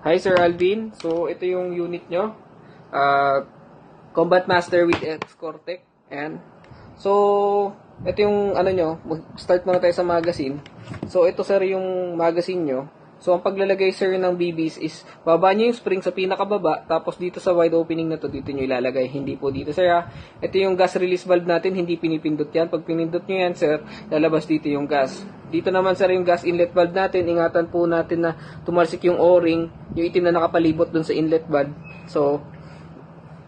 Hi Sir Alvin. So ito yung unit nyo. Combat Master with X-Cortec. Ayan. So ito yung ano nyo. Start muna tayo sa magazine. So ito sir yung magazine nyo. So ang paglalagay sir ng BBs is baba nyo yung spring sa pinakababa. Tapos dito sa wide opening na to dito nyo ilalagay. Hindi po dito sir ha. Ito yung gas release valve natin. Hindi pinipindot yan. Pag pinindot nyo yan sir, lalabas dito yung gas. Dito naman sir yung gas inlet valve natin. Ingatan po natin na tumalsik yung o-ring, yung itim na nakapalibot dun sa inlet valve. So,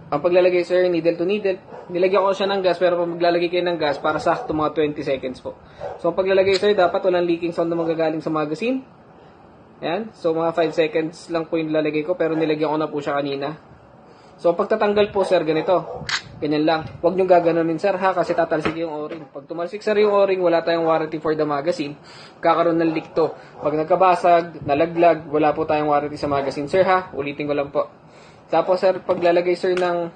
ang paglalagay sir, needle to needle. Nilagyan ko siya ng gas, pero pag maglalagay kayo ng gas, para sakto mga 20 seconds po. So, ang paglalagay sir, dapat walang leaking sound na magagaling sa magazine. Ayan. So, mga 5 seconds lang po yung nilalagay ko, pero nilagyan ko na po siya kanina. So, ang pagtatanggal po sir, ganito. Ganyan lang. Huwag nyo gaganunin sir ha, kasi tatalsik yung o-ring. Pag tumalsik sir yung o-ring, wala tayong warranty for the magazine. Kakaroon ng leak to. Pag nagkabasag, nalaglag, wala po tayong warranty sa magazine sir ha. Ulitin ko lang po. Tapos sir, pag lalagay sir ng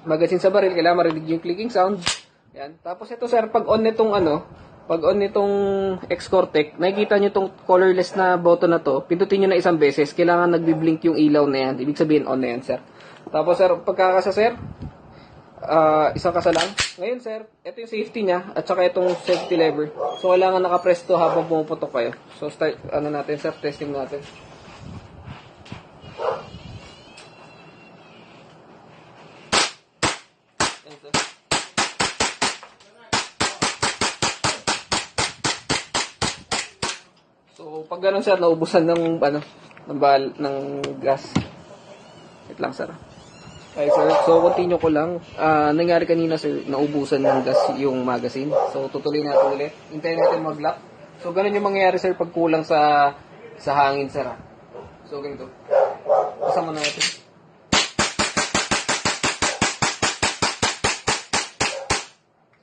magazine sa baril, kailangan marinig yung clicking sound. Yan. Tapos ito sir, pag on nitong X-Cortec, nakikita nyo itong colorless na button na to, pindutin nyo na isang beses, kailangan nagbi-blink yung ilaw na yan. Ibig sabihin on na yan sir. Tapos sir, pagkakasa sir, isang kasa lang. Ngayon sir, ito yung safety niya at saka itong safety lever. So kailangan nakapress to habang pumuputok kayo. So start, natin sir, testing natin. So pag ganun sir, naubusan ng ng gas. Wait lang sir. Okay sir, so continue ko lang. Nangyari kanina sir, naubusan ng gas yung magazine. So tutuloy natin ulit. Hintayin natin mag-lock. So ganun yung mangyayari sir pag kulang sa hangin sir. So ganito. Kasama na natin.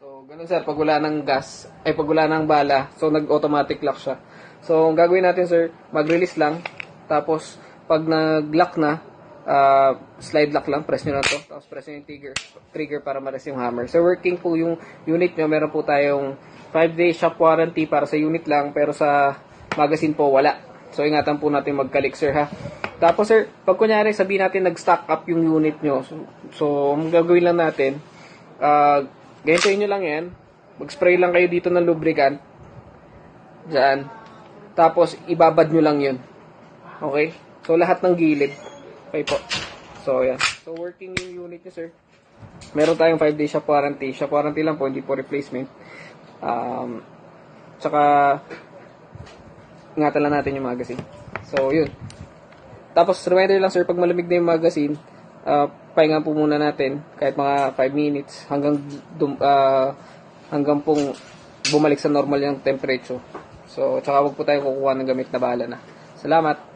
So ganun sir, pag wala ng gas, pag wala ng bala, so nag-automatic lock siya. So ang gagawin natin sir, mag-release lang. Tapos pag nag-lock na, slide lock lang, press nyo na to, tapos press nyo yung trigger para ma-rest yung hammer. So working po yung unit nyo, meron po tayong 5-day shop warranty para sa unit lang, pero sa magazine po wala. So ingatan po natin magkalik sir ha. Tapos sir, pag kunyari sabihin natin nag-stock up yung unit nyo, so ang gagawin lang natin, ganitoin nyo lang yan, mag-spray lang kayo dito ng lubricant, dyan, tapos ibabad nyo lang yun. Okay? So lahat ng gilid. Okay po. So, yan. So, working yung unit niya, sir. Meron tayong 5-day shop warranty. Shop warranty lang po, hindi po replacement. Tsaka, ingatan lang natin yung magazine. So, yun. Tapos, reminder lang, sir, pag malamig na yung magazine, pahinga po muna natin, kahit mga 5 minutes, hanggang pong bumalik sa normal yung temperature. So, tsaka wag po tayo kukuha ng gamit na bala na. Salamat!